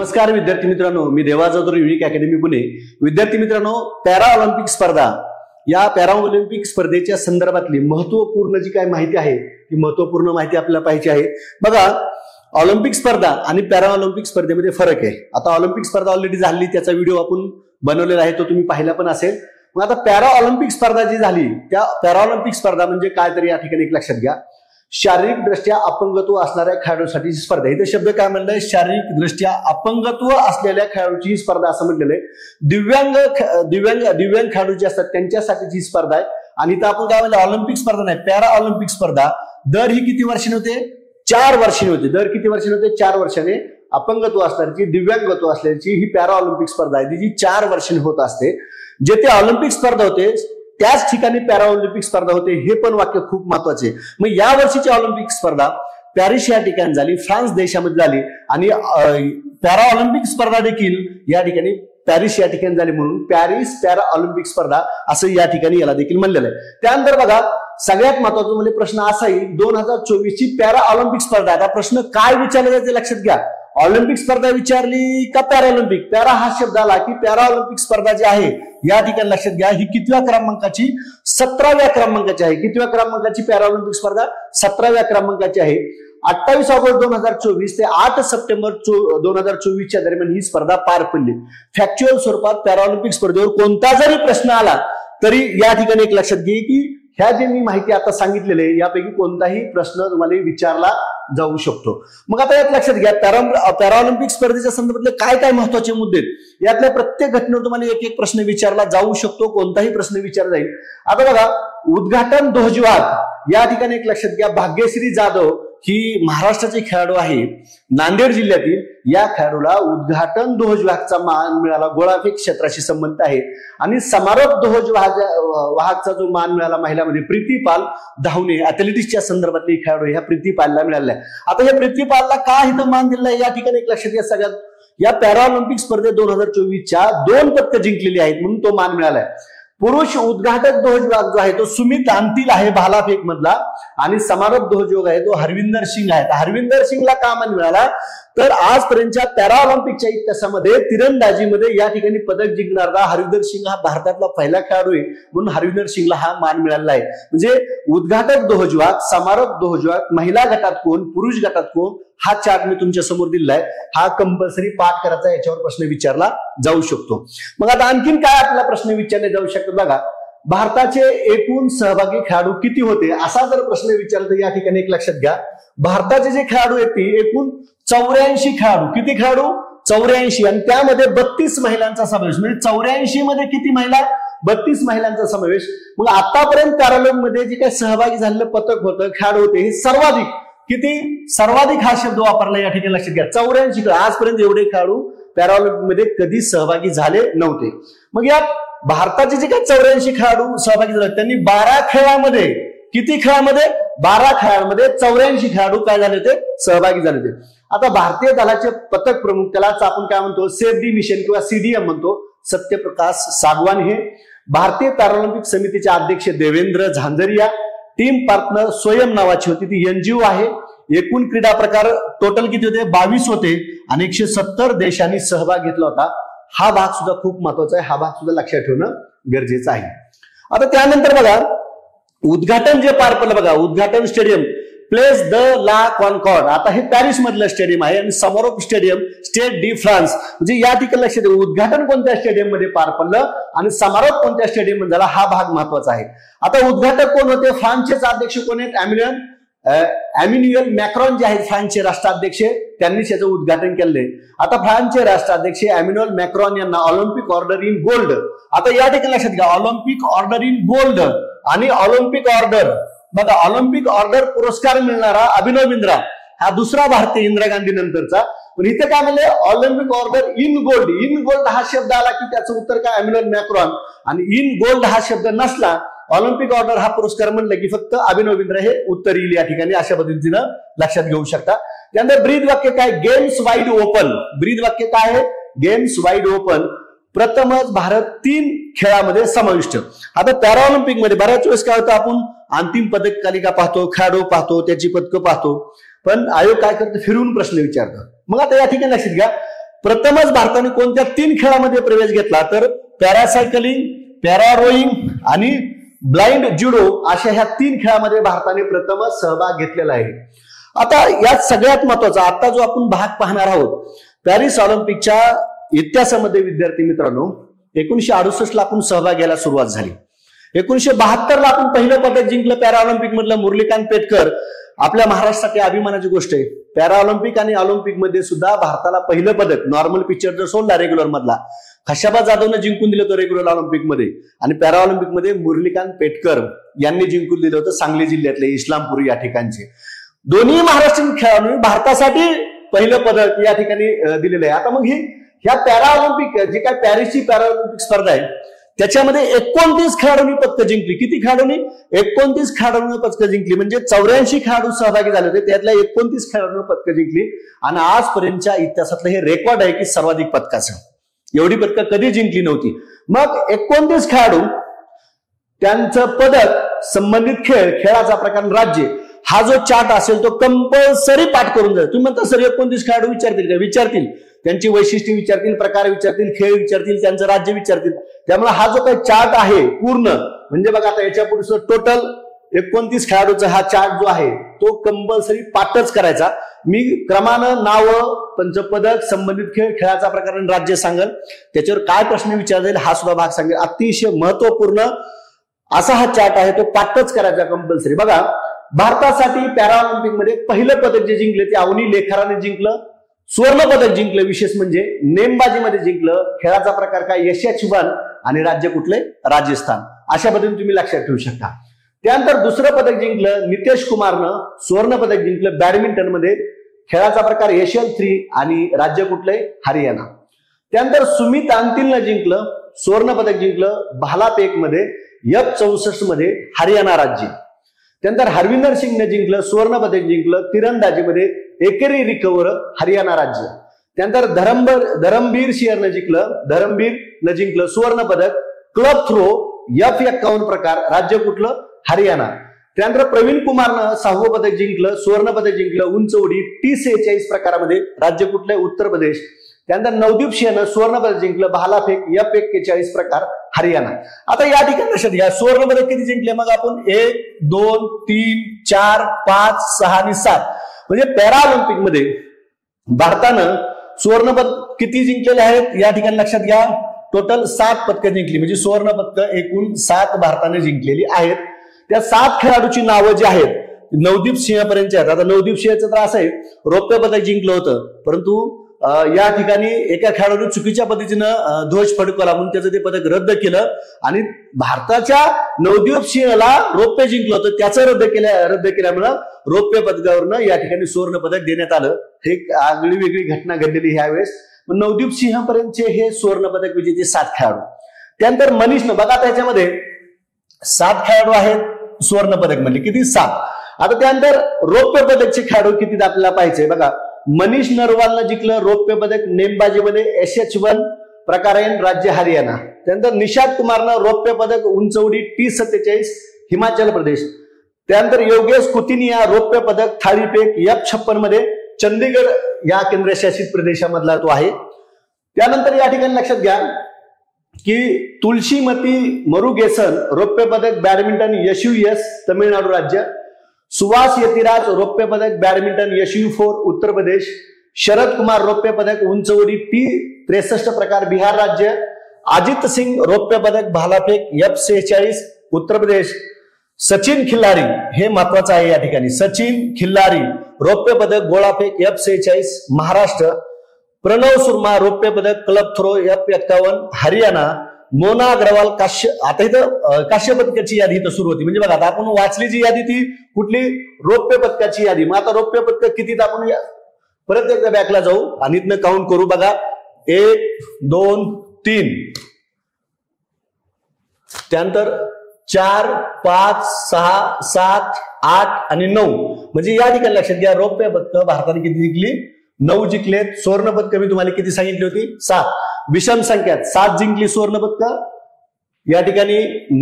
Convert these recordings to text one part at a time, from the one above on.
नमस्कार विद्यार्थी मित्रांनो, मी देवा जाधव युनिक अकॅडमी पुणे. विद्यार्थी मित्रांनो, पॅरा ऑलिम्पिक स्पर्धा या पॅरा ऑलिम्पिक स्पर्धेच्या संदर्भातली महत्वपूर्ण जी काय माहिती आहे ती महत्वपूर्ण माहिती आपल्याला पाहिजे आहे. बघा, ऑलिम्पिक स्पर्धा आणि पॅरा ऑलिम्पिक स्पर्धेमध्ये फरक आहे. आता ऑलिम्पिक स्पर्धा ऑलरेडी झाली, त्याचा व्हिडिओ आपण बनवलेला आहे, तो तुम्ही पाहिला पण असेल. मग आता पॅरा ऑलिम्पिक स्पर्धा जी झाली, त्या पॅरा ऑलिम्पिक स्पर्धा म्हणजे काय तरी या ठिकाणी एक लक्षात घ्या, शारीरिक दृष्ट्या अपंगत्व असणाऱ्या खेळाडूसाठी स्पर्धा. इथे शब्द काय म्हणलंय, शारीरिक दृष्ट्या अपंगत्व असलेल्या खेळाडूची ही स्पर्धा असं म्हटलेलं आहे. दिव्यांग खेळाडू जे असतात त्यांच्यासाठीची स्पर्धा आहे. आणि इथं आपण काय म्हणलं, ऑलिम्पिक स्पर्धा नाही, पॅरा ऑलिम्पिक स्पर्धा. दर ही किती वर्षांनी होते? 4 वर्षांनी होते. दर किती वर्षांनी होते? 4 वर्षांनी. अपंगत्व असणारी, दिव्यांगत्व असल्याची ही पॅरा ऑलिम्पिक स्पर्धा आहे, जी 4 वर्षांनी होत असते. जेथे ऑलिम्पिक स्पर्धा होते त्याच ठिकाणी पॅरा ऑलिम्पिक स्पर्धा होते, हे पण वाक्य खूप महत्वाचे. मग या वर्षीची ऑलिम्पिक स्पर्धा पॅरिस या ठिकाणी झाली, फ्रान्स देशामध्ये झाली. आणि पॅरा ऑलिम्पिक स्पर्धा देखील या ठिकाणी पॅरिस या ठिकाणी झाली, म्हणून पॅरिस पॅरा ऑलिम्पिक स्पर्धा असं या ठिकाणी याला देखील म्हणलेलं आहे. त्यानंतर बघा, सगळ्यात महत्वाचा म्हणजे प्रश्न असाही, 2024 ची पॅरा ऑलिम्पिक स्पर्धा. आता प्रश्न काय विचारले जाते लक्षात घ्या, ऑलिम्पिक स्पर्धा विचारली का पॅराऑलिम्पिक? पॅरा हा शब्द आला की पॅरा ऑलिम्पिक स्पर्धा जी आहे या ठिकाणी लक्षात घ्या, ही कितव्या क्रमांकाची? 17व्या क्रमांकाची आहे. कितव्या क्रमांकाची पॅरा ऑलिम्पिक स्पर्धा? 17व्या क्रमांकाची आहे. 28 ऑगस्ट 2024 ते 8 सप्टेंबर 2024 दरम्यान ही स्पर्धा पार पडली. फॅक्च्युअल स्वरूपात पॅरा ऑलिम्पिक स्पर्धेवर कोणता जरी प्रश्न आला तरी या ठिकाणी एक लक्षात घे की ह्या जे मी माहिती आता सांगितलेले यापैकी कोणताही प्रश्न तुम्हाला विचारला जाऊ शकतो. मग आता यात लक्षात घ्या, पॅरा ऑलिम्पिक स्पर्धेच्या संदर्भातले काय काय महत्वाचे मुद्दे, यातल्या प्रत्येक घटनेवर तुम्हाला एक एक प्रश्न विचारला जाऊ शकतो, कोणताही प्रश्न विचारला जाईल. आता बघा, उद्घाटन ध्वजवाद या ठिकाणी एक लक्षात घ्या, भाग्यश्री जाधव ही महाराष्ट्राचे खेळाडू आहे, नांदेड जिल्ह्यातील. या खेळाडूला उद्घाटन ध्वजवाहकचा मान मिळाला, गोळाफेक क्षेत्राशी संबंध आहे. आणि समारोप ध्वजवाहकचा जो मान मिळाला महिलांमध्ये प्रीती पाल धावणे, अथलेटिक्सच्या संदर्भातली खेळाडू ह्या प्रीती पालला मिळाला आहे. आता या प्रीती पालला का इथं मान दिलेला आहे या ठिकाणी एक लक्षात घ्या. सगळ्यात या पॅरा ऑलिम्पिक स्पर्धेत 2024च्या 2 पदकं जिंकलेली आहेत, म्हणून तो मान मिळालाय. पुरुष उद्घाटक ध्वजवाहक जो आहे तो सुमित अंतिल आहे भालाफेक मधला, आणि समारोप ध्वजवाहक आहे तो हरविंदर सिंग आहे. हरविंदर सिंगला का मान मिळाला? तर आजपर्यंतच्या पॅरा ऑलिम्पिकच्या इतिहासामध्ये तिरंदाजीमध्ये या ठिकाणी पदक जिंकणारा हरविंदर सिंग हा भारतातला पहिला खेळाडू आहे, म्हणून हरविंदर सिंगला हा मान मिळालेला आहे. म्हणजे उद्घाटक ध्वजवाहक, समारोप ध्वजवाहक, महिला गटात कोण, पुरुष गटात कोण, हा चार्ट मी तुमच्या समोर दिलाय. हा कंपल्सरी पाठ करायचा, याच्यावर प्रश्न विचारला जाऊ शकतो. मग आता आणखीन काय आपल्याला प्रश्न विचारले जाऊ शकतो बघा, भारताचे एकूण सहभागी खेळाडू किती होते असा जर प्रश्न विचारला तर या ठिकाणी एक लक्षात घ्या, भारताचे जे खेळाडू आहेत ते एकूण 84 खेळाडू. किती खेळाडू? 84. आणि त्यामध्ये 32 महिलांचा समावेश. म्हणजे 84 मध्ये किती महिला? 32 महिलांचा समावेश. मग आतापर्यंत पॅरालिम्पिक मध्ये जे काही सहभागी झालेलं पथक होतं, खेळाडू होते, हे सर्वाधिक किती? सर्वाधिक हा शब्द वापरला या ठिकाणी लक्षात घ्या. 84. आजपर्यंत एवढे खेळाडू पॅरालिम्पिक मध्ये कधी सहभागी झाले नव्हते. मग यात भारताचे जे काही 84 खेळाडू सहभागी झाले त्यांनी 12 खेळामध्ये, किती खेळामध्ये? 12 खेळांमध्ये 84 खेळाडू काय झाले होते? सहभागी झाले होते. आता भारतीय दलाचे पथक प्रमुख, त्यालाच आपण काय म्हणतो, सेफ दी मिशन किंवा CDM म्हणतो, सत्यप्रकाश सागवान हे. भारतीय पॅरालिम्पिक समितीचे अध्यक्ष देवेंद्र झांझरिया. टीम पार्टनर स्वयं नावाची होती, ती NGO आहे. एकूण क्रीडा प्रकार टोटल किती होते? 22 होते आणि 170 देशांनी सहभाग घेतला होता. हा भाग सुद्धा खूप महत्वाचा आहे, हा भाग सुद्धा लक्षात ठेवणं गरजेचं आहे. आता त्यानंतर बघा, उद्घाटन जे पार पडलं बघा, उद्घाटन स्टेडियम प्लेस द ला कॉन्कॉर्ड. आता हे पॅरिस मधलं स्टेडियम आहे. आणि समारोप स्टेडियम स्टेड डी फ्रान्स. म्हणजे या ठिकाणी लक्षात ठेवा, उद्घाटन कोणत्या स्टेडियम मध्ये पार पडलं आणि समारोप कोणत्या स्टेडियम मध्ये झाला, हा भाग महत्वाचा आहे. आता उद्घाटक कोण होते? फ्रान्सचे अध्यक्ष कोण आहेत? एम्युन्युअल मॅक्रॉन जे आहेत फ्रान्सचे राष्ट्राध्यक्ष, त्यांनीच याचं उद्घाटन केलंय. आता फ्रान्सचे राष्ट्राध्यक्ष एम्युन्युअल मॅक्रॉन यांना ऑलिम्पिक ऑर्डर इन गोल्ड. आता या ठिकाणी लक्षात घ्या, ऑलिम्पिक ऑर्डर इन गोल्ड आणि ऑलिम्पिक ऑर्डर. बघा, ऑलिम्पिक ऑर्डर पुरस्कार मिळणारा अभिनव बिंद्रा हा दुसरा भारतीय, इंदिरा गांधी नंतरचा. पण इथे काय म्हणले? Olympic order in gold. In gold हा शब्द आला की त्याचं उत्तर काय? एम्युन्युअल मॅक्रॉन. आणि इन गोल्ड हा शब्द नसला, ऑलिम्पिक ऑर्डर हा पुरस्कार म्हणलं की फक्त अभिनव बिंद्रा हे उत्तर येईल या ठिकाणी, अशा पद्धतीनं लक्षात घेऊ शकता. त्यानंतर ब्रीद वाक्य काय? Games wide open. ब्रीद वाक्य काय आहे? Games wide open. प्रथमच भारत 3 खेळामध्ये समाविष्ट. आता पॅराऑलिम्पिक मध्ये बऱ्याच वेळेस काय होतं, आपण अंतिम पदक तालिका पाहतो, खेळाडू पाहतो, त्याची पदकं पाहतो, पण आयोग काय करतो? फिरून प्रश्न विचारतो. मग आता या ठिकाणी लक्षात घ्या, प्रथमच भारताने कोणत्या 3 खेळामध्ये प्रवेश घेतला तर पॅरासायकलिंग, पॅरा रोईंग आणि ब्लाइंड जुडो अशा ह्या 3 खेळामध्ये भारताने प्रथमच सहभाग घेतलेला आहे. आता यात सगळ्यात महत्वाचा आता जो आपण भाग पाहणार आहोत पॅरिस ऑलिम्पिकच्या इतिहासामध्ये विद्यार्थी मित्रांनो 1968 ला आपण सहभाग घ्यायला सुरुवात झाली. 1972 ला आपण पहिलं पदक जिंकलं पॅरा ऑलिम्पिक मधलं मुरलीकांत पेटकर. आपल्या महाराष्ट्रासाठी अभिमानाची गोष्ट आहे. पॅरा ऑलिम्पिक आणि ऑलिम्पिक मध्ये सुद्धा भारताला पहिलं पदक नॉर्मल पिक्चर जर सोडला रेग्युलर मधला खशाबा जाधवनं जिंकून दिलं होतं रेग्युलर ऑलिम्पिक मध्ये आणि पॅरा ऑलिम्पिक मध्ये मुरलीकांत पेटकर यांनी जिंकून दिलं होतं सांगली जिल्ह्यातले इस्लामपूर या ठिकाणचे. दोन्ही महाराष्ट्रीयन खेळाडूंनी भारतासाठी पहिलं पदक या ठिकाणी दिलेलं आहे. आता मग ह्या पॅरा ऑलिम्पिक जी काय पॅरिसची पॅरा ऑलिम्पिक स्पर्धा आहे त्याच्यामध्ये 29 खेळाडूंनी पदकं जिंकली. किती खेळाडूंनी? 29 खेळाडूंनी पदकं जिंकली. म्हणजे 84 खेळाडू सहभागी झाले होते त्यातल्या 29 खेळाडूंनी पदकं जिंकली आणि आजपर्यंतच्या इतिहासातलं हे रेकॉर्ड आहे की सर्वाधिक पदकाचं. एवढी पदकं कधी जिंकली नव्हती. मग 29 खेळाडू त्यांचं पदक संबंधित खेळाचा प्रकार राज्य हा जो चार्ट असेल तो कंपल्सरी पाठ करून जाईल. तुम्ही म्हणता सर 29 खेळाडू विचारतील का? विचारतील. त्यांची वैशिष्ट्ये विचारतील, प्रकार विचारतील, खेळ विचारतील, त्यांचं राज्य विचारतील. त्यामुळे हा जो काही चार्ट आहे पूर्ण म्हणजे बघा आता याच्या पुढे टोटल 29 खेळाडूचा हा चार्ट जो आहे तो कंपल्सरी पाठच करायचा. मी क्रमानं नाव, पंचपदक, संबंधित खेळ, खेळाचा प्रकार आणि राज्य सांगेल. त्याच्यावर काय प्रश्न विचारला जाईल हा सुद्धा भाग सांगेल. अतिशय महत्वपूर्ण असा हा चार्ट आहे तो पाठच करायचा कंपल्सरी. बघा भारतासाठी पॅरा ऑलिम्पिक मध्ये पहिलं पदक जे जिंकले ते अवनी लेखाराने जिंकलं. सुवर्ण पदक जिंकलं. विशेष म्हणजे नेमबाजीमध्ये जिंकलं. खेळाचा प्रकार काय? यशस्वीवन आणि राज्य कुठले? राजस्थान. अशा पद्धतीने तुम्ही लक्षात ठेवू शकता. त्यानंतर दुसरं पदक जिंकलं नितेश कुमारनं. सुवर्ण पदक जिंकलं बॅडमिंटन मध्ये. खेळाचा प्रकार यशल-3 आणि राज्य कुठले? हरियाणा. त्यानंतर सुमित अंतिलनं जिंकलं. सुवर्ण पदक जिंकलं भालाफेक मध्ये F64 मध्ये हरियाणा राज्य. त्यानंतर हरविंदर सिंगने जिंकलं. सुवर्ण पदक जिंकलं तिरंदाजीमध्ये एकेरी रिकव्हर हरियाणा राज्य. त्यानंतर धरमबीर सिंहनं जिंकलं सुवर्ण पदक क्लब थ्रो F51 प्रकार राज्य कुठलं? हरियाणा. त्यानंतर प्रवीण कुमारनं 6वं पदक जिंकलं. सुवर्ण पदक जिंकलं उंच उडी T46 प्रकारामध्ये राज्य कुठलं? उत्तर प्रदेश. त्यानंतर नवदीप सिंहनं सुवर्ण पदक जिंकलं भालाफेक F41 प्रकार हरियाणा. आता या ठिकाणी लक्षात घ्या सुवर्ण पदक किती जिंकले? मग आपण 1, 2, 3, 4, 5, 6 आणि 7 म्हणजे पॅरा ऑलिम्पिक मध्ये भारतानं सुवर्ण पदक किती जिंकलेले आहेत या ठिकाणी लक्षात घ्या. टोटल 7 पदकं जिंकली म्हणजे सुवर्ण पदकं एकूण 7 भारताने जिंकलेली आहेत. त्या 7 खेळाडूची नावं जी आहेत नवदीप सिंह पर्यंतची आहेत. आता नवदीप सिंहचं तर असं आहे रौप्य पदक जिंकलं होतं परंतु या ठिकाणी एका खेळाडूने चुकीच्या पद्धतीनं ध्वज फडकवला म्हणून त्याचं ते पदक रद्द केलं आणि भारताच्या नवदीप सिंहला रौप्य जिंकलं होतं त्याचं रद्द केल्यामुळं रौप्य पदकावरनं या ठिकाणी सुवर्ण पदक देण्यात आलं. हे आगळी वेगळी घटना घडलेली ह्यावेळेस. नवदीप सिंह पर्यंतचे हे सुवर्ण पदक विजेते 7 खेळाडू. त्यानंतर मनीषनं बघा त्याच्यामध्ये 7 खेळाडू आहेत सुवर्ण पदक म्हणजे किती? 7. आता त्यानंतर रौप्य पदकचे खेळाडू किती आपल्याला पाहिजे बघा. मनीष नरवालनं जिंकलं रौप्य पदक नेमबाजीमध्ये SH1 प्रकारायन राज्य हरियाणा. त्यानंतर निशाद कुमारनं रौप्य पदक उंच उडी T47 हिमाचल प्रदेश. त्यानंतर योगेश कुतिनिया रौप्य पदक थाळीफेक F56 मध्ये चंदीगड या केंद्रशासित प्रदेशामधला तो आहे. त्यानंतर या ठिकाणी लक्षात घ्या की तुलसीमती मरुगेसन रौप्य पदक बॅडमिंटन SUS तमिळनाडू राज्य. सुभाष यतिराज रौप्य पदक बॅडमिंटन SU4 उत्तर प्रदेश. शरद कुमार रौप्य पदक उंच उडी T63 प्रकार बिहार राज्य. अजित सिंग रौप्य पदक भालाफेक F46 उत्तर प्रदेश. सचिन खिल्लारी हे महत्वाचं आहे या ठिकाणी. सचिन खिल्लारी रौप्य पदक गोळाफेक F46 महाराष्ट्र. प्रणव सुरमा रौप्य पदक club throw F51 Haryana. Mona Agarwal आता इथं काश्य पदकाची यादी इथं सुरू होती म्हणजे बघा आता आपण वाचली जी यादी ती कुठली? रौप्य पदकाची यादी. मग आता रौप्य पदक किती आपण परत एकदा बॅकला जाऊ आणि इथनं काउंट करू. बघा 1, 2, 3 त्यानंतर 4, 5, 6, 7, 8 आणि 9 म्हणजे या ठिकाणी लक्षात घ्या रौप्य पदक भारताने किती जिंकली? 9 जिंकलेत. सुवर्ण पदक मी तुम्हाला किती सांगितली होती? 7. विषम संख्यात 7 जिंकली सुवर्ण पदक. या ठिकाणी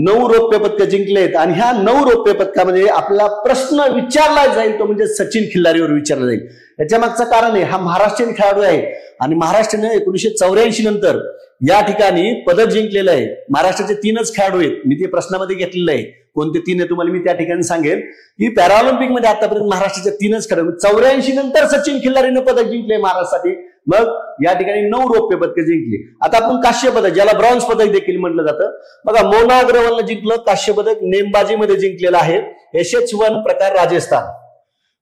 9 रौप्य पदक जिंकलेत आणि ह्या 9 रौप्य पदकामध्ये आपला प्रश्न विचारला जाईल तो म्हणजे सचिन खिल्लारीवर विचारला जाईल. याच्या मागचं कारण आहे, हा महाराष्ट्रीयन खेळाडू आहे आणि महाराष्ट्राने 1984 नंतर या ठिकाणी पदक जिंकलेलं आहे. महाराष्ट्राचे 3च खेळाडू आहेत, मी ते प्रश्नामध्ये घेतलेलं आहे. कोणते 3 आहे तुम्हाला मी त्या ठिकाणी सांगेल की पॅराऑलिम्पिक मध्ये आतापर्यंत महाराष्ट्राच्या 3च खेळाडू. 84 नंतर सचिन खिल्लारीनं पदक जिंकले महाराष्ट्रासाठी. मग या ठिकाणी 9 रौप्य पदक जिंकली. आता आपण काश्य पदक, ज्याला ब्रॉन्झ पदक देखील म्हटलं जातं, बघा मोना अग्रवालनं जिंकलं काश्य पदक, नेमबाजीमध्ये जिंकलेलं आहे. SH1 प्रकार राजस्थान.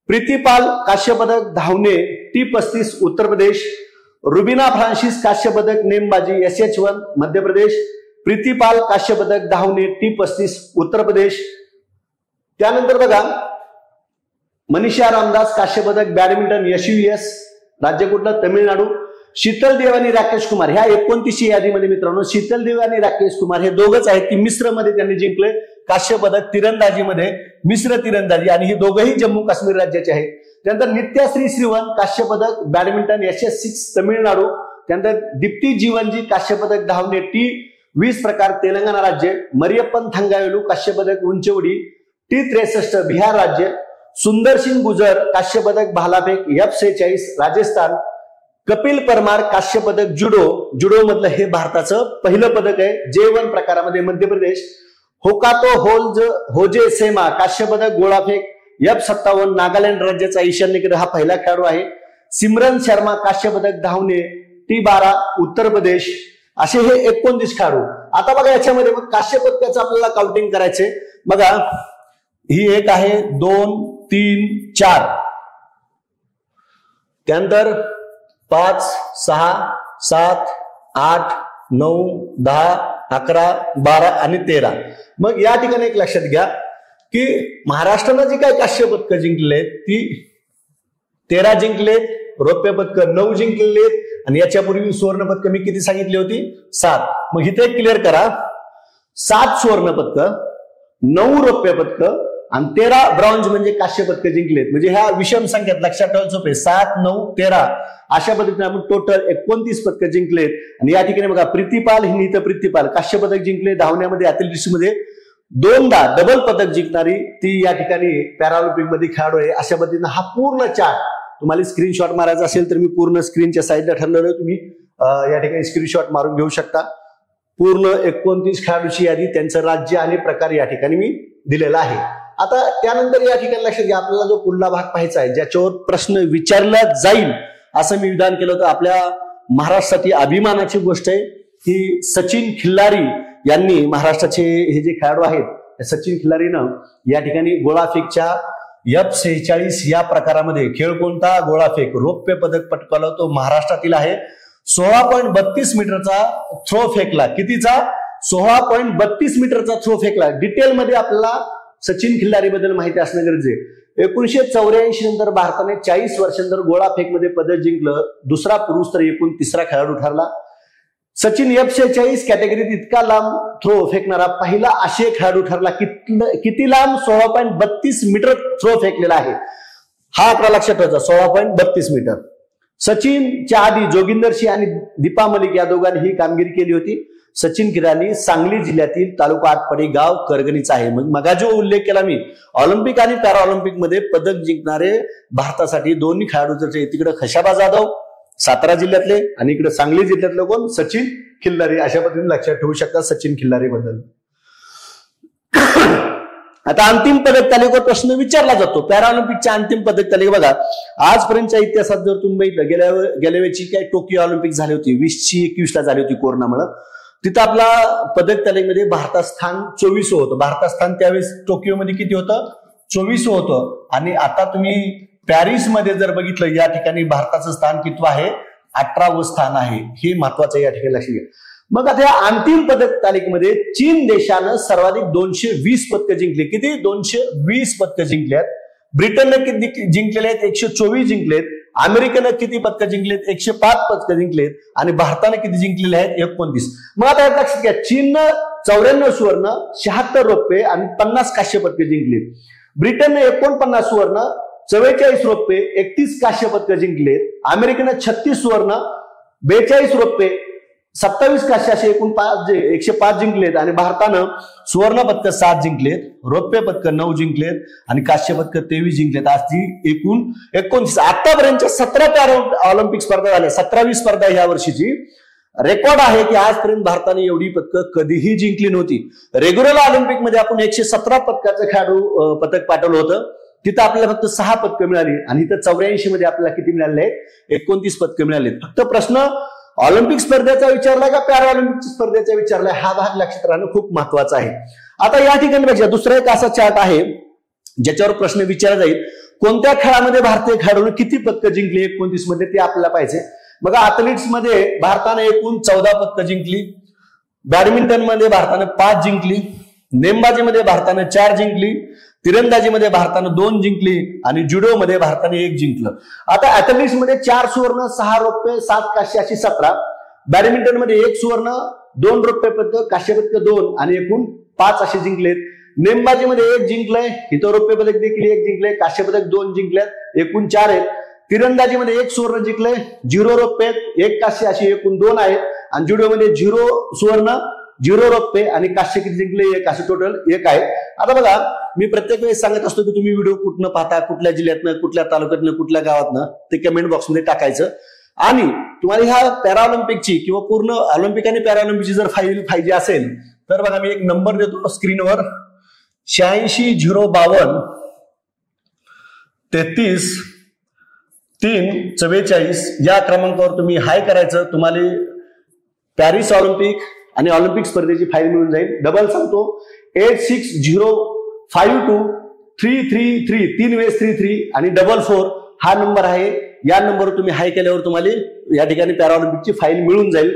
प्रीतीपाल काश्य पदक धावणे T35 उत्तर प्रदेश. रुबिना फ्रान्सिस काश्य पदक नेमबाजी SH1 मध्य प्रदेश. प्रीतीपाल काश्य पदक धावणे T35 उत्तर प्रदेश. त्यानंतर बघा मनीषा रामदास काश्य पदक बॅडमिंटन SUVS राज्य कुठलं? तमिळनाडू. शीतल देव आणि राकेश कुमार ह्या 29 यादीमध्ये मित्रांनो शीतल देव आणि राकेश कुमार हे दोघच आहेत की मिश्र मध्ये त्यांनी जिंकले काश्य पदक तिरंदाजीमध्ये, मिश्र तिरंदाजी, आणि हे दोघंही जम्मू काश्मीर राज्याचे आहेत. त्यानंतर नित्याश्री श्रीवन काश्य पदक बॅडमिंटन SS6 तमिळनाडू. त्यानंतर दीप्ती जीवनजी काश्य पदक धावणे T20 प्रकार तेलंगणा राज्य. मरियप्पन थंगावेलू काश्य पदक उंच उडी T63 बिहार राज्य. सुंदर सिंग गुजर काश्य पदक भालाफेक F46 राजस्थान. कपिल परमार काश्य पदक जुडो, जुडो मधलं हे भारताचं पहिलं पदक आहे J1 प्रकारामध्ये मध्य प्रदेश. होकातो होजे सेमा काश्य पदक गोळाफेक F57 नागालँड राज्याचा ईशान्येकडे हा पहिला खेळाडू आहे. सिमरन शर्मा काश्य पदक धावणे T12 उत्तर प्रदेश. असे हे 29 खेळाडू. आता बघा याच्यामध्ये मग काश्य पदकाचं आपल्याला काउंटिंग करायचे. बघा ही एक आहे, 2 3 4, त्यानंतर 5 6 7 8 9 10 11 12 आणि 13. मग या ठिकाणी एक लक्षात घ्या की महाराष्ट्रानं जी काही काश्य पदकं जिंकलेत ती 13 जिंकलेत, रौप्य पदकं 9 जिंकलेत आणि याच्यापूर्वी सुवर्ण पदकं मी किती सांगितली होती? 7. मग इथे क्लिअर करा, 7 सुवर्ण पदकं, 9 रौप्य पदकं आणि 13 ब्रॉन्झ म्हणजे काश्य पदकं जिंकलेत. म्हणजे ह्या विषम संख्यात लक्षात ठेवायचं सोपे, 7 9 13 अशा पद्धतीने आपण टोटल 29 पदकं जिंकलेत. आणि या ठिकाणी बघा प्रीतीपाल हिने इथं प्रीतीपाल काश्य पदक जिंकले. धावण्यामध्ये ॲथलेटिक्समध्ये 2दा डबल पदक जिंकणारी ती या ठिकाणी पॅराऑलिम्पिक मध्ये खेळाडू आहे. अशा पद्धतीने हा पूर्ण चार्ट तुम्हाला स्क्रीनशॉट मारायचा असेल तर मी पूर्ण स्क्रीनच्या साईडला ठरलेलं आहे, तुम्ही या ठिकाणी स्क्रीनशॉट मारून घेऊ शकता. पूर्ण 29 खेळाडूची यादी, त्यांचं राज्य आणि प्रकार या ठिकाणी मी दिलेला आहे. आता त्यानंतर या ठिकाणी लक्षात घ्या, आपल्याला जो पुढला भाग पाहायचा आहे ज्याच्यावर प्रश्न विचारला जाईल असं मी विधान केलं होतं. आपल्या महाराष्ट्रासाठी अभिमानाची गोष्ट आहे की सचिन खिल्लारी यांनी, महाराष्ट्राचे हे जे खेळाडू आहेत सचिन खिल्लारीनं या ठिकाणी गोळाफेकच्या F46 या प्रकारामध्ये, खेळ कोणता? गोळाफेक, रौप्य पदक पटकावलं. तो महाराष्ट्रातील आहे. 16.32 मीटरचा थ्रो फेकला. कितीचा? 16.32 मीटरचा थ्रो फेकला. डिटेलमध्ये आपल्याला सचिन खिल्लारी बद्दल माहिती असणं गरजेचं आहे. 1984 नंतर भारताने 40 वर्षांनंतर गोळाफेकमध्ये पदक जिंकलं. दुसरा पुरुष तर एकूण 3रा खेळाडू ठरला. सचिन F46 कॅटेगरीत इतका लांब थ्रो फेकणारा पहिला आशियाई खेळाडू ठरला. किती लांब? 16.32 मीटर थ्रो फेकलेला आहे. हा आकडा लक्षात ठेवायचा, 16.32 मीटर. सचिनच्या आधी जोगिंदर सिंह आणि दीपा मलिक या दोघांनी ही कामगिरी केली होती. सचिन खिल्लारी सांगली जिल्ह्यातील तालुका आटपाडी गाव करगणीचा आहे. मग जो उल्लेख केला मी, ऑलिम्पिक आणि पॅराऑलिम्पिक मध्ये पदक जिंकणारे भारतासाठी दोन्ही खेळाडू जर तिकडे खशाबा जाधव सातारा जिल्ह्यातले आणि इकडे सांगली जिल्ह्यातले कोण? सचिन खिल्लारी. अशा पद्धतीने लक्षात ठेवू शकता सचिन खिल्लारी बद्दल. आता अंतिम पदक तालिकेवर प्रश्न विचारला जातो. पॅराऑलिम्पिकच्या अंतिम पदक तालिका बघा, आजपर्यंतच्या इतिहासात जर तुम्ही गेल्या वेळची काय टोकियो ऑलिम्पिक झाली होती 2021 ला झाली होती कोरोनामुळे, तिथं आपला पदक तालिकेमध्ये भारतात स्थान 24 होतं. भारतात स्थान त्यावेळेस टोकियोमध्ये किती होतं? 24 होतं. आणि आता तुम्ही पॅरिस मध्ये जर बघितलं या ठिकाणी भारताचं स्थान किती आहे? 18वं स्थान आहे. हे महत्वाचं या ठिकाणी लक्षात घ्या. मग आता या अंतिम पदक तालिकेमध्ये चीन देशानं सर्वाधिक 220 पदकं जिंकली. किती? 220 पदकं जिंकल्यात. ब्रिटननं किती जिंकलेले आहेत? 124 जिंकलेत. अमेरिकेनं किती पदकं जिंकलेत? 105 पदकं जिंकलेत. आणि भारतानं किती जिंकलेले आहेत? 29. मग आता लक्षात घ्या, चीननं 94 सुवर्ण, 76 रौप्य आणि 50 काश्य पदकं जिंकलेत. ब्रिटननं 49 सुवर्ण, 44 रौप्य, 31 काश्य पदकं जिंकलेत. अमेरिकेनं 36 सुवर्ण, 42 रौप्य, 27 काश्य असे एकूण 105 जिंकलेत आणि भारतानं सुवर्ण पदक 7 जिंकलेत, रौप्य पदक 9 जिंकलेत आणि काश्य पदक 23 जिंकलेत. आज ती एकूण 29 आतापर्यंतच्या 17 पॅरा ऑलिम्पिक स्पर्धा झाल्या. 17वी स्पर्धा या वर्षीची रेकॉर्ड आहे की आजपर्यंत भारताने एवढी पदकं कधीही जिंकली नव्हती. रेग्युलर ऑलिम्पिक मध्ये आपण 117 पदकाचं खेळाडू पदक पाठवलं होतं, तिथं आपल्याला फक्त 6 पदकं मिळाली आणि इथं 84 मध्ये आपल्याला किती मिळाले आहेत? 29 पदकं मिळाली. फक्त प्रश्न ऑलिम्पिक स्पर्धेचा विचारलाय का पॅरा ऑलिम्पिक स्पर्धेचा विचारलाय, हा भाग लक्षात राहणं खूप महत्वाचं आहे. आता या ठिकाणी बघा, दुसरा एक असा चार्ट आहे ज्याच्यावर प्रश्न विचारला जाईल, कोणत्या खेळामध्ये भारतीय खेळाडूंनी किती पदकं जिंकली 29 मध्ये ते आपल्याला पाहिजे. बघा, ॲथलीट्स मध्ये भारताने एकूण 14 पदकं जिंकली, बॅडमिंटन मध्ये भारताने 5 जिंकली, नेमबाजीमध्ये भारताने 4 जिंकली, तिरंदाजीमध्ये भारतानं 2 जिंकली आणि जुडो मध्ये भारताने 1 जिंकलं. आता ऍथलेटिक्स मध्ये 4 सुवर्ण, 6 रौप्य, 7 काश्य अशी 17. बॅडमिंटन मध्ये 1 सुवर्ण, 2 रौप्य पदक, काश्य पदक 2 आणि एकूण 5 असे जिंकलेत. नेमबाजीमध्ये 1 जिंकलंय, इथं रौप्य पदक देखील 1 जिंकलंय, काश्य पदक 2 जिंकल्यात, एकूण 4 आहेत. तिरंदाजीमध्ये 1 सुवर्ण जिंकलंय, 0 रौप्य, 1 काश्य अशी एकूण 2 आहेत आणि जुडोमध्ये 0 सुवर्ण, 0 रौप्य आणि काश्य किती जिंकले? 1 असे टोटल 1 आहे. आता बघा, मी प्रत्येक वेळेस सांगत असतो की तुम्ही व्हिडिओ कुठनं पाहता, कुठल्या जिल्ह्यातनं, कुठल्या तालुक्यातनं, कुठल्या गावातनं, ते कमेंट बॉक्समध्ये टाकायचं. आणि तुम्हाला ह्या पॅराऑलिम्पिकची किंवा पूर्ण ऑलिम्पिक आणि पॅराऑलिम्पिकची जर फाईल पाहिजे असेल तर बघा, मी एक नंबर देतो स्क्रीनवर, 86 052 33 344 या क्रमांकावर तुम्ही हाय करायचं. तुम्हाला पॅरिस ऑलिम्पिक आणि ऑलिम्पिक स्पर्धेची फाईल मिळून जाईल. डबल सांगतो, 86052333 3 वेळेस 33 आणि 44 हा नंबर आहे. या नंबरवर तुम्ही हाय केल्यावर तुम्हाला या ठिकाणी पॅराऑलिम्पिकची फाईल मिळून जाईल,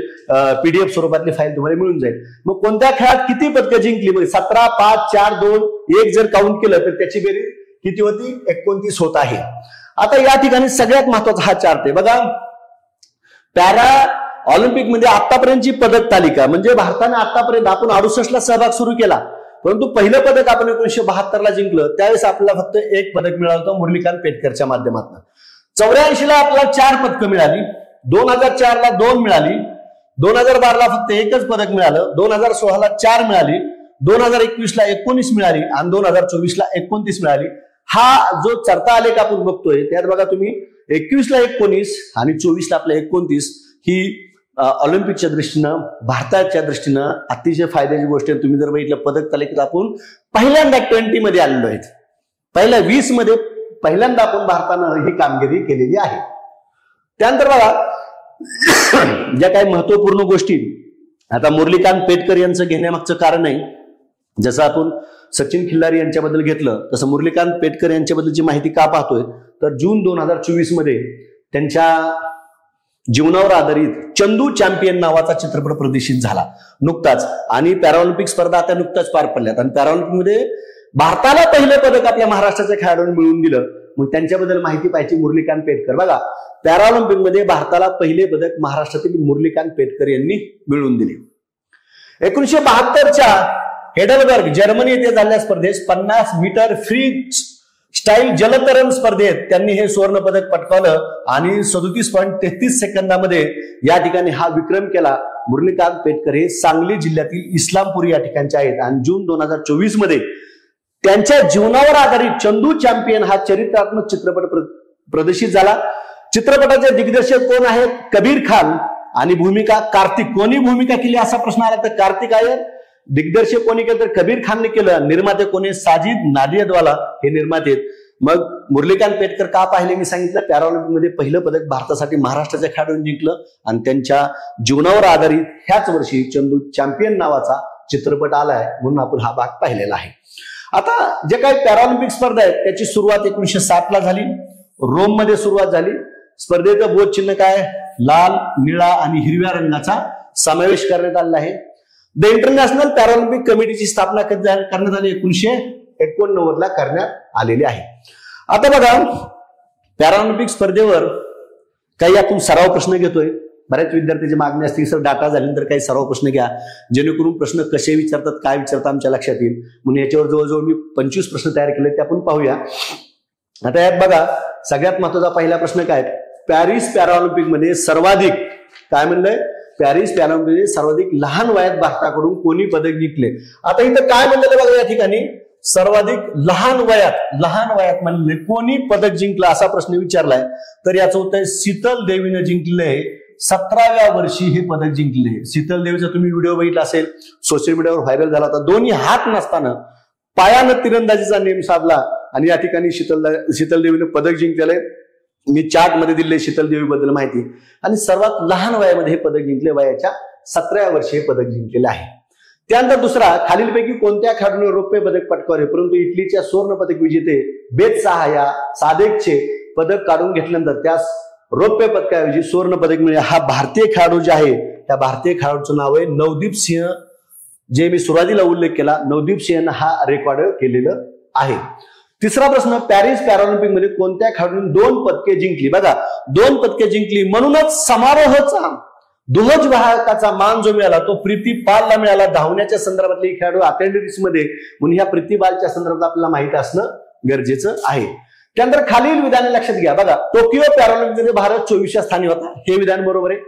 पीडीएफ स्वरूपातली फाईल तुम्हाला मिळून जाईल. मग कोणत्या खेळात किती पदकं जिंकली? मग 17, 5, 4, 2, 1 जर काउंट केलं तर त्याची बेरीज किती होती? 29 होत आहे. आता या ठिकाणी सगळ्यात महत्वाचा हा चार्ट आहे बघा. पॅरा ऑलिम्पिक मध्ये आतापर्यंतची पदक तालिका म्हणजे भारताने आतापर्यंत आपण 68 ला सहभाग सुरू केला, परंतु पहिलं पदक आपण 1972 ला जिंकलं. त्यावेळेस आपल्याला फक्त 1 पदक मिळालं होतं मुरलीकांत पेटकरच्या माध्यमातून. 84 ला आपल्याला 4 पदकं मिळाली, 2004 ला 2 मिळाली, 2012 ला फक्त 1च पदक मिळालं, 2016 ला 4 मिळाली, 2021 ला 19 मिळाली आणि 2024 ला 29 मिळाली. हा जो चढता आलेख आपण बघतोय त्यात बघा तुम्ही 21 ला 19 आणि 24 ला आपल्या 29 ही ऑलिम्पिकच्या दृष्टीनं, भारताच्या दृष्टीनं अतिशय फायद्याची गोष्ट आहे. तुम्ही जर बघितलं पदक तालिकेत आपण पहिल्यांदा 20 मध्ये आलेलो आहेत, पहिल्या 20 मध्ये पहिल्यांदा आपण भारतानं ही कामगिरी केलेली आहे. त्यानंतर बघा ज्या काही महत्वपूर्ण गोष्टी आता मुरलीकांत पेटकर यांचं घेण्यामागचं कारण आहे, जसं आपण सचिन खिल्लारी यांच्याबद्दल घेतलं तसं मुरलीकांत पेटकर यांच्याबद्दलची माहिती का पाहतोय तर जून 2024 मध्ये त्यांच्या जीवनावर आधारित चंदू चॅम्पियन नावाचा चित्रपट प्रदर्शित झाला नुकताच आणि पॅराऑलिम्पिक स्पर्धा आता नुकताच पार पडल्यात आणि पॅराऑलिम्पिक मध्ये भारताला पहिलं पदक आपल्या महाराष्ट्राच्या खेळाडूंनी मिळवून दिलं. मग त्यांच्याबद्दल माहिती पाहिजे. मुरलीकांत पेटकर बघा, पॅराऑलिम्पिक मध्ये भारताला पहिले पदक महाराष्ट्रातील मुरलीकांत पेटकर यांनी मिळवून दिले. 1972च्या हेडलबर्ग जर्मनी येथे झालेल्या स्पर्धेत 50 मीटर फ्री स्टाईल जलतरण स्पर्धेत त्यांनी हे सुवर्ण पदक पटकावलं आणि 37.33 सेकंदामध्ये या ठिकाणी हा विक्रम केला. मुरलीकांत पेटकर हे सांगली जिल्ह्यातील इस्लामपूर या ठिकाणचे आहेत आणि जून 2024 मध्ये त्यांच्या जीवनावर आधारित चंदू चॅम्पियन हा चरित्रात्मक चित्रपट प्रदर्शित झाला. चित्रपटाचे दिग्दर्शक कोण आहेत? कबीर खान आणि भूमिका कार्तिक. कोणी भूमिका केली असा प्रश्न आला तर कार्तिक आहे. दिग्दर्शक कोणी केलं तर कबीर खानने केलं. निर्माते कोणी? साजिद नादियादवाला हे निर्माते. मग मुरलीकांत पेटकर का पाहिले मी सांगितलं, पॅराऑलिम्पिक मध्ये पहिलं पदक भारतासाठी महाराष्ट्राच्या खेळाडूंनी जिंकलं आणि त्यांच्या जीवनावर आधारित ह्याच वर्षी चंदू चॅम्पियन नावाचा चित्रपट आलाय म्हणून आपण हा भाग पाहिलेला आहे. आता जे काही पॅराऑलिम्पिक स्पर्धा आहेत त्याची सुरुवात 1960 ला झाली, रोम मध्ये सुरुवात झाली. स्पर्धेचं बोध चिन्ह काय? लाल, निळा आणि हिरव्या रंगाचा समावेश करण्यात आलेला आहे. द इंटरनॅशनल पॅराऑलिम्पिक कमिटीची स्थापना करण्यात आली 1989 ला करण्यात आलेली आहे. आता बघा पॅराऑलिम्पिक स्पर्धेवर काही आपण सराव प्रश्न घेतोय. बऱ्याच विद्यार्थ्यांची मागणी असते सर डाटा झाल्यानंतर काही सराव प्रश्न घ्या जेणेकरून प्रश्न कसे विचारतात, काय विचारतात आमच्या लक्षात येईल. म्हणून याच्यावर जवळजवळ मी 25 प्रश्न तयार केले ते आपण पाहूया. आता यात बघा सगळ्यात महत्वाचा पहिला प्रश्न काय? पॅरिस पॅराऑलिम्पिक मध्ये सर्वाधिक काय म्हणलंय? पॅरिस पॅरालिम्पिकमध्ये सर्वाधिक लहान वयात भारताकडून कोणी पदक जिंकले? आता इथं काय म्हणलेलं बघा या ठिकाणी, सर्वाधिक लहान वयात म्हणले कोणी पदक जिंकलं असा प्रश्न विचारलाय. तर याचं उत्तर शीतल देवीने जिंकले. 17व्या वर्षी हे पदक जिंकले. शीतल देवीचा तुम्ही व्हिडिओ बघितला असेल, सोशल मीडियावर व्हायरल झाला होता. दोन्ही हात नसताना पायानं तिरंदाजीचा नेम साधला आणि या ठिकाणी शीतल देवीने पदक जिंकलेलं. मी चार्ट मध्ये दिले शीतल देवी बद्दल माहिती. आणि सर्वात लहान वयामध्ये हे पदक जिंकले, वयाच्या 17व्या वर्षी हे पदक जिंकलेलं आहे. त्यानंतर दुसरा, खालीलपैकी कोणत्या खेळाडूने रौप्य पदक पटकावले परंतु इटलीच्या स्वर्ण पदक विजेते बेत सहाया सादेकचे पदक काढून घेतल्यानंतर त्यास रौप्य पदकाऐवजी स्वर्ण पदक मिळाले? हा भारतीय खेळाडू जे आहे त्या भारतीय खेळाडूचं नाव आहे नवदीप सिंह, जे मी सुरुवातीला उल्लेख केला. नवदीप सिंह हा रेकॉर्ड केलेलं आहे. तिसरा प्रश्न, पॅरिस पॅरालिम्पिक मध्ये कोणत्या खेळाडूंनी 2 पदके जिंकली? बघा 2 पदके जिंकली म्हणूनच समारोहाचा ध्वज वाहकाचा मान जो मिळाला तो प्रीती पालला मिळाला. धावण्याच्या संदर्भातले खेळाडू अथलेटिक्स मध्ये, म्हणून ह्या प्रीती पालच्या संदर्भात आपल्याला माहिती असणं गरजेचं आहे. त्यानंतर खालील विधाने लक्षात घ्या. बघा टोकियो पॅरालिम्पिकमध्ये भारत 24व्या स्थानी होता, हे विधान बरोबर आहे.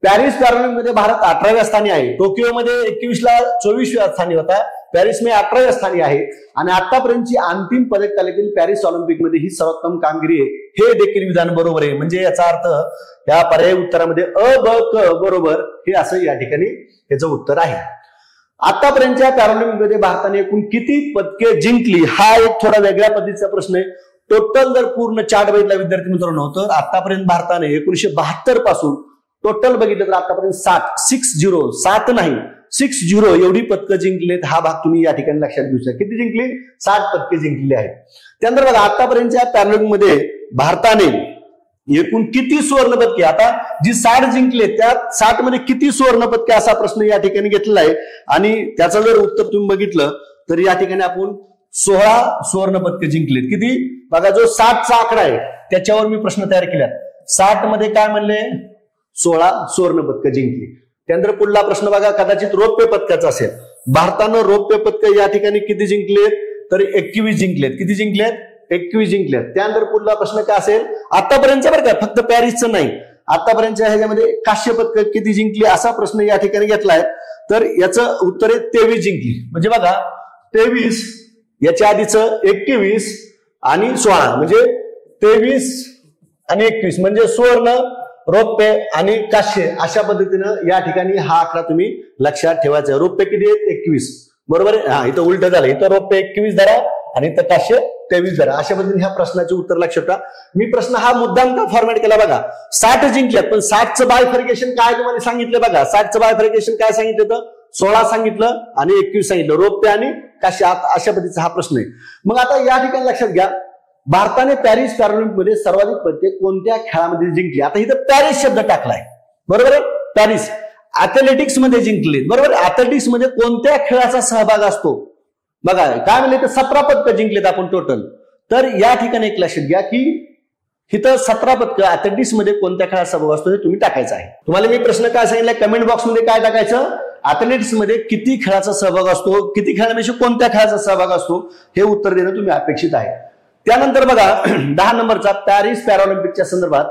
पॅरिस पॅरालिम्पिकमध्ये भारत 18व्या स्थानी आहे. टोकियोमध्ये 21ला 24व्या स्थानी होता, पॅरिस मध्ये 18व्या स्थानी आहे. आणि आतापर्यंतची अंतिम पदक तालिकेतील पॅरिस ऑलिम्पिकमध्ये ही सर्वोत्तम कामगिरी आहे, हे देखील विधान बरोबर आहे. म्हणजे याचा अर्थ या पर्यायी उत्तरामध्ये अ ब क बरोबर हे असं या ठिकाणी याचं उत्तर आहे. आतापर्यंतच्या पॅरालिम्पिकमध्ये भारताने एकूण किती पदके जिंकली? हा एक थोडा वेगळ्या पद्धतीचा प्रश्न आहे. टोटल जर पूर्ण चार्ट बघितला विद्यार्थी मित्रांनो, तर आतापर्यंत भारताने 1972 पासून टोटल बघितलं तर आतापर्यंत 7 नाही 60 एवढी पदकं जिंकलेत. हा भाग तुम्ही या ठिकाणी लक्षात घेऊ शकता. किती जिंकली? 60 पदके जिंकलेली आहेत. त्यानंतर बघा आतापर्यंतच्या पॅरालिम्पिकमध्ये भारताने एकूण किती सुवर्ण पदके, आता जी 60 जिंकले त्यात 60 मध्ये किती सुवर्ण पदके असा प्रश्न या ठिकाणी घेतलेला आहे. आणि त्याचं जर उत्तर तुम्ही बघितलं तर या ठिकाणी आपण 16 सुवर्ण पदके जिंकलेत. किती? बघा जो 60चा आकडा आहे त्याच्यावर मी प्रश्न तयार केला. 60 मध्ये काय म्हणले? 16 सुवर्ण पदकं जिंकली. त्यानंतर पुढला प्रश्न बघा, कदाचित रौप्य पदकाचा असेल. भारतानं रौप्य पदक या ठिकाणी किती जिंकलेत? तर 21 जिंकलेत. किती जिंकलेत? 21 जिंकलेत. त्यानंतर पुढला प्रश्न काय असेल? आतापर्यंत बरं का, फक्त पॅरिसचं नाही, आतापर्यंतच्या ह्याच्यामध्ये काश्य पदक किती जिंकली असा प्रश्न या ठिकाणी घेतलाय. तर याचं उत्तर आहे 23 जिंकली. म्हणजे बघा 23, याच्या आधीचं 21 आणि 16, म्हणजे 23 आणि 21 म्हणजे सुवर्ण, रौप्य आणि काश्य अशा पद्धतीनं या ठिकाणी हा आकडा तुम्ही लक्षात ठेवायचा. रौप्य किती आहे? 21 बरोबर आहे. हा इथं उलट झालं, इथं रौप्य 21 धरा आणि इथं काश्य 23 धरा. अशा पद्धतीने ह्या प्रश्नाचे उत्तर लक्षात ठेवा. मी प्रश्न हा मुद्दाम का फॉर्मॅट केला बघा, 60 जिंकल्यात पण 60चं बायफर्गेशन काय तुम्हाला सांगितलं बघा. 60चं बायफर्गेशन काय सांगितलं तर 16 सांगितलं आणि 21 सांगितलं, रौप्य आणि काश्य अशा पद्धतीचा हा प्रश्न आहे. मग आता या ठिकाणी लक्षात घ्या, भारताने पॅरिस पॅरालिम्पिकमध्ये सर्वाधिक पदके कोणत्या खेळामध्ये जिंकली? आता इथं पॅरिस शब्द टाकलाय बरोबर आहे. पॅरिस अथलेटिक्स मध्ये जिंकले बरोबर. अथलेटिक्स मध्ये कोणत्या खेळाचा सहभाग असतो? बघा काय म्हणले तर 17 पदकं जिंकलेत आपण टोटल. तर या ठिकाणी एक लक्षात घ्या की इथं 17 पदकं अथलेटिक्स मध्ये कोणत्या खेळाचा सहभाग असतो हे तुम्ही टाकायचं आहे. तुम्हाला मी प्रश्न काय सांगितलं, कमेंट बॉक्स मध्ये काय टाकायचं? अथलेटिक्स मध्ये किती खेळाचा सहभाग असतो, किती खेळांपेक्षा कोणत्या खेळाचा सहभाग असतो हे उत्तर देणं तुम्ही अपेक्षित आहे. त्यानंतर बघा 10 नंबरचा, पॅरिस पॅरालिम्पिकच्या संदर्भात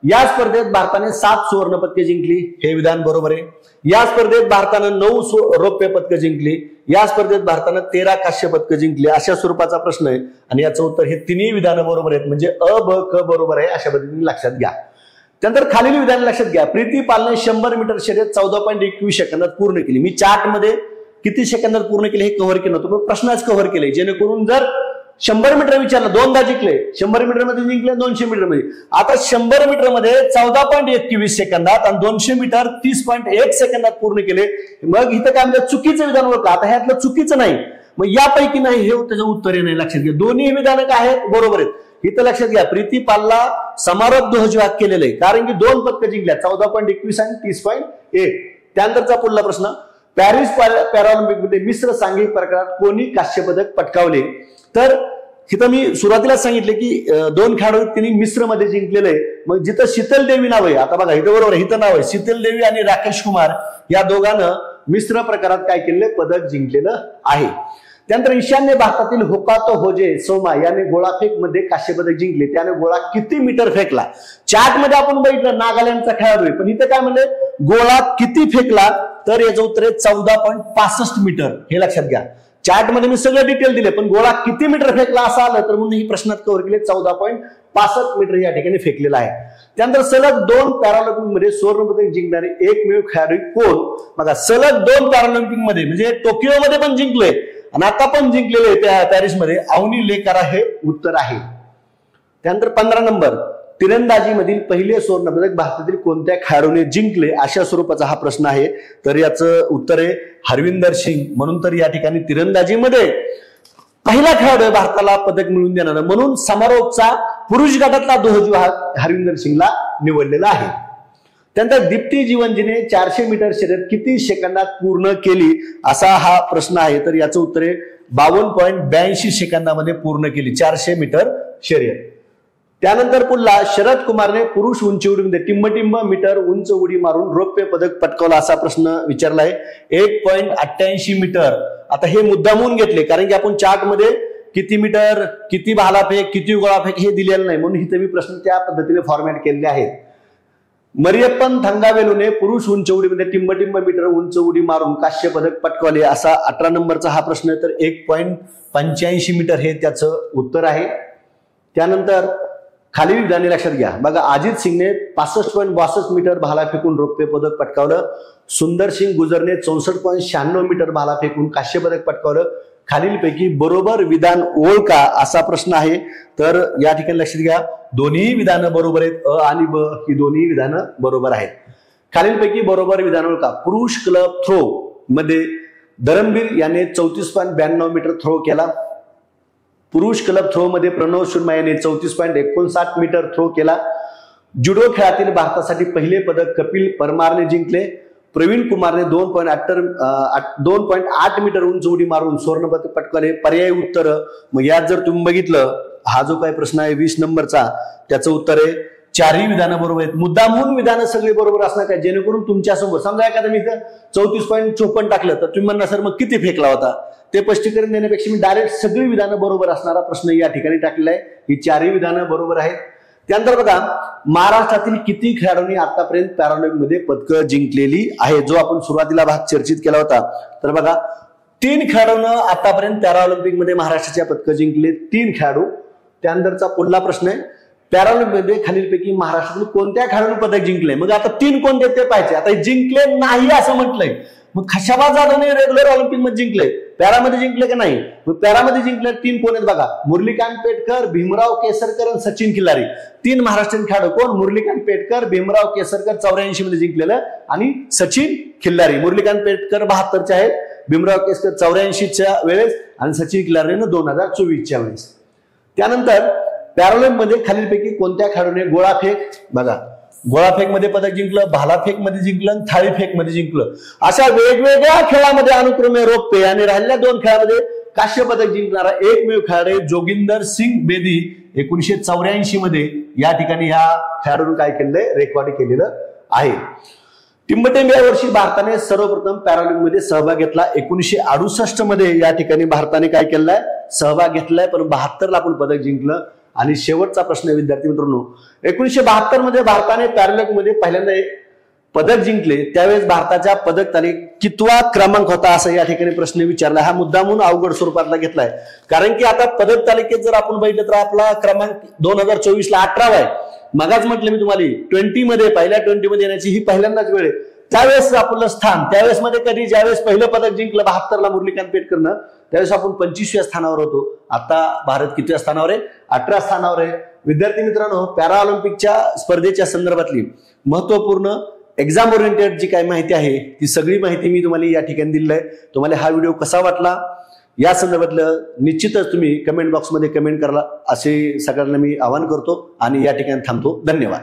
या स्पर्धेत भारताने 7 सुवर्ण पदके जिंकली, हे विधान बरोबर आहे. या स्पर्धेत भारतानं 9 रौप्य पदकं जिंकली. या स्पर्धेत भारतानं 13 काश्य पदकं जिंकली. अशा स्वरूपाचा प्रश्न आहे आणि याचं उत्तर हे तिन्ही विधानं बरोबर आहेत. म्हणजे अ ब क बरोबर आहे अशा पद्धतीने लक्षात घ्या. त्यानंतर खालील विधान लक्षात घ्या. प्रीती पालने 100 मीटर शर्यत 14.21 सेकंदात पूर्ण केली. मी चार्ट मध्ये किती सेकंदात पूर्ण केले हे कव्हर केलं होतं, पण प्रश्नच कव्हर केले जेणेकरून जर 100 मीटर विचारलं, 2दा जिंकले, 100 मीटर मध्ये जिंकले, 200 मीटर मध्ये. आता 100 मीटर मध्ये 14.21 सेकंदात आणि 200 मीटर 30.1 सेकंदात पूर्ण केले. मग इथं काय म्हणजे चुकीचं विधान ओळखलं. आता ह्यातलं चुकीचं नाही, मग यापैकी नाही हे त्याचं उत्तर नाही. लक्षात घ्या दोन्ही विधानं काय आहेत? बरोबर आहेत. इथं लक्षात घ्या प्रीती पालला समारोप ध्वजवाहक केलेलं आहे कारण की 2 पदकं जिंकल्या, 14.21 आणि 30.1. त्यानंतरचा पुढला प्रश्न, पॅरिस पॅरालिम्पिक मध्ये मिश्र सांघिक प्रकारात कोणी काश्य पदक पटकावले? तर इथं मी सुरुवातीलाच सांगितले की 2 खेळाडू त्यांनी मिश्र मध्ये जिंकलेलं आहे. मग जिथं शीतल देवी नाव आहे, आता बघा इथं बरोबर आहे, इथं नाव आहे शीतल देवी आणि राकेश कुमार, या दोघांना मिश्र प्रकारात काय केलेलं पदक जिंकलेलं आहे. त्यानंतर ईशान्य भारतातील होकातो होजे सोमा याने गोळाफेक मध्ये काश्य पदक जिंकले. त्याने गोळा किती मीटर फेकला? चार्ट मध्ये आपण बघितलं नागालँडचा खेळाडू आहे, पण इथं काय म्हणले गोळा किती फेकला, तर याचं उत्तर आहे 14.65 मीटर. हे लक्षात घ्या. चार्ट मध्ये मी सगळं डिटेल दिले, पण गोळा किती मीटर फेकला असं आलं तर म्हणून ही प्रश्नात कव्हर केले. 14.65 मीटर या ठिकाणी फेकलेला आहे. त्यानंतर सलग 2 पॅरालिम्पिक मध्ये सुवर्ण पदक जिंकणारे एकमेव खेळाडू कोण? बघा, सलग 2 पॅरालिम्पिक मध्ये म्हणजे टोकियो मध्ये पण जिंकले आणि आता पण जिंकलेले त्या पॅरिस मध्ये अवनी लेकारा हे उत्तर आहे. त्यानंतर 15 नंबर, तिरंदाजी मधील पहिले सुवर्ण पदक भारतातील कोणत्या खेळाडूने जिंकले, अशा स्वरूपाचा हा प्रश्न आहे. तर याचं उत्तर आहे हरविंदर सिंग. म्हणून तर या ठिकाणी तिरंदाजीमध्ये पहिला खेळाडू आहे भारताला पदक मिळवून देणारा, म्हणून समारोपचा पुरुष गटातला ध्वज हा हरविंदर सिंगला निवडलेला आहे. त्यानंतर दीप्ती जीवनजीने 400 मीटर शर्यत किती सेकंदात पूर्ण केली, असा हा प्रश्न आहे. तर याचं उत्तर आहे 52.82 सेकंदामध्ये पूर्ण केली 400 मीटर शर्यत. त्यानंतर पुढला, शरद कुमारने पुरुष उंची उडीमध्ये टिंब मीटर उंच उडी मारून रौप्य पदक पटकावला, असा प्रश्न विचारलाय. 1.88 मीटर. आता हे मुद्दामून घेतले कारण की आपण चार्ट मध्ये किती मीटर, किती भालाफेक, किती गोळाफेक हे दिलेलं नाही, म्हणून इथे मी प्रश्न त्या पद्धतीने फॉर्मॅट केलेले आहेत. मरियप्पन थंगावेलूने पुरुष उंच उडीमध्ये टिंब मीटर उंच उडी मारून कांस्य पदक पटकावले, असा 18 नंबरचा हा प्रश्न आहे. तर 1.85 मीटर हे त्याचं उत्तर आहे. त्यानंतर खालील विधाने लक्षात घ्या. बघा, अजित सिंगने 65.62 मीटर भाला फेकून रौप्य पदक पटकावलं. सुंदर सिंग गुजरने 64.96 मीटर भाला फेकून कांस्य पदक पटकावलं. खालीलपैकी बरोबर विधान ओळखा, असा प्रश्न आहे. तर या ठिकाणी लक्षात घ्या, दोन्ही विधानं बरोबर आहेत. अ आणि ब ही दोन्ही विधानं बरोबर आहेत. खालीलपैकी बरोबर विधान ओळखा. पुरुष क्लब थ्रो मध्ये धरमवीर याने 34.92 मीटर थ्रो केला. पुरुष क्लब थ्रो मध्ये प्रणव शर्मा याने 34.59 मीटर थ्रो केला. जुडो खेळातील भारतासाठी पहिले पदक कपिल परमारने जिंकले. प्रवीण कुमारने 2.8 मीटर उंच उडी मारून सुवर्ण पदक पटकावले. पर्यायी उत्तर, मग यात जर तुम्ही बघितलं, हा जो काही प्रश्न आहे 20 नंबरचा, त्याचं उत्तर आहे चारही विधानं बरोबर आहेत. मुद्दामून विधानं सगळी बरोबर असणार काय, जेणेकरून तुमच्यासमोर समजा एखाद्या मी 34.54 टाकलं तर तुम्ही म्हणणार सर मग किती फेकला होता, ते स्पष्टीकरण देण्यापेक्षा मी डायरेक्ट सगळी विधानं बरोबर असणारा प्रश्न या ठिकाणी टाकलेला आहे. ही चारही विधानं बरोबर आहेत. त्यानंतर बघा, महाराष्ट्रातील किती खेळाडूंनी आतापर्यंत पॅरालिम्पिक मध्ये पदकं जिंकलेली आहे, जो आपण सुरुवातीला भाग चर्चित केला होता. तर बघा, 3 खेळाडूंना आतापर्यंत पॅरालिम्पिक मध्ये महाराष्ट्राच्या पदकं जिंकले, 3 खेळाडू. त्यानंतरचा पुढला प्रश्न आहे, पॅरालिम्पिक मध्ये खालीलपैकी महाराष्ट्रातील कोणत्या खेळाडूंनी पदक जिंकले. मग आता 3 कोणते ते पाहिजे. आता जिंकले नाही असं म्हटलंय, मग खशाबा जाधवने रेग्युलर ऑलिम्पिक मध्ये जिंकले, पॅरामध्ये जिंकले का नाही. मग पॅरामध्ये जिंकले 3 कोण आहेत बघा, मुरलीकांत पेटकर, भीमराव केसरकर आणि सचिन खिल्लारी. 3 महाराष्ट्रीयन खेळाडू कोण, मुरलीकांत पेटकर, भीमराव केसरकर 84 मध्ये जिंकलेलं आणि सचिन खिल्लारी. मुरलीकांत पेटकर 72चे आहेत, भीमराव केसरकर 84च्या वेळेस आणि सचिन खिल्लारीने 2024च्या वेळेस. त्यानंतर पॅरालिम्पिक मध्ये खालीलपैकी कोणत्या खेळाडूने गोळाफेक, बघा गोळाफेक मध्ये पदक जिंकलं, भालाफेक मध्ये जिंकलं आणि थाळीफेक मध्ये जिंकलं. अशा वेगवेगळ्या खेळामध्ये अनुक्रमे रौप्य आणि राहिलेल्या 2 खेळामध्ये कांस्य पदक जिंकणारा एकमेव खेळाडू जोगिंदर सिंग बेदी 1984 मध्ये या ठिकाणी या खेळाडूने काय केलंय, रेकॉर्ड केलेलं आहे. टिंबटिंब या वर्षी भारताने सर्वप्रथम पॅरालिम्पिक मध्ये सहभाग घेतला. 1968 मध्ये या ठिकाणी भारताने काय केलंय, सहभाग घेतलाय, पण 72 ला आपण पदक जिंकलं. आणि शेवटचा प्रश्न विद्यार्थी मित्रांनो, 1972 मध्ये भारताने पॅरालिम्पिक मध्ये पहिल्यांदा पदक जिंकले, त्यावेळेस भारताच्या पदक तालिकेत कितवा क्रमांक होता, असं या ठिकाणी प्रश्न विचारला. हा मुद्दामून अवघड स्वरूपातला घेतलाय, कारण की आता पदक तालिकेत जर आपण बघितलं तर आपला क्रमांक 2024 ला 18वा आहे. मगाच म्हटलं मी तुम्हाला 20 मध्ये, पहिल्या 20 मध्ये येण्याची ही पहिल्यांदाच वेळ आहे. त्यावेळेस आपलं स्थान, त्यावेळेस मध्ये कधी ज्यावेळेस पहिलं पदक जिंकलं 72 ला मुरलीकांत पेटकरनं, त्यावेळेस आपण 25व्या स्थानावर होतो. आता भारत कितव्या स्थानावर आहे, 18 स्थानावर आहे. विद्यार्थी मित्रांनो, पॅराऑलिम्पिकच्या स्पर्धेच्या संदर्भातली महत्वपूर्ण एक्झाम ओरिएंटेड जी काही माहिती आहे, ती सगळी माहिती मी तुम्हाला या ठिकाणी दिली आहे. तुम्हाला हा व्हिडिओ कसा वाटला या संदर्भातलं निश्चितच तुम्ही कमेंट बॉक्समध्ये कमेंट करा, असे सगळ्यांना मी आवाहन करतो आणि या ठिकाणी थांबतो. धन्यवाद.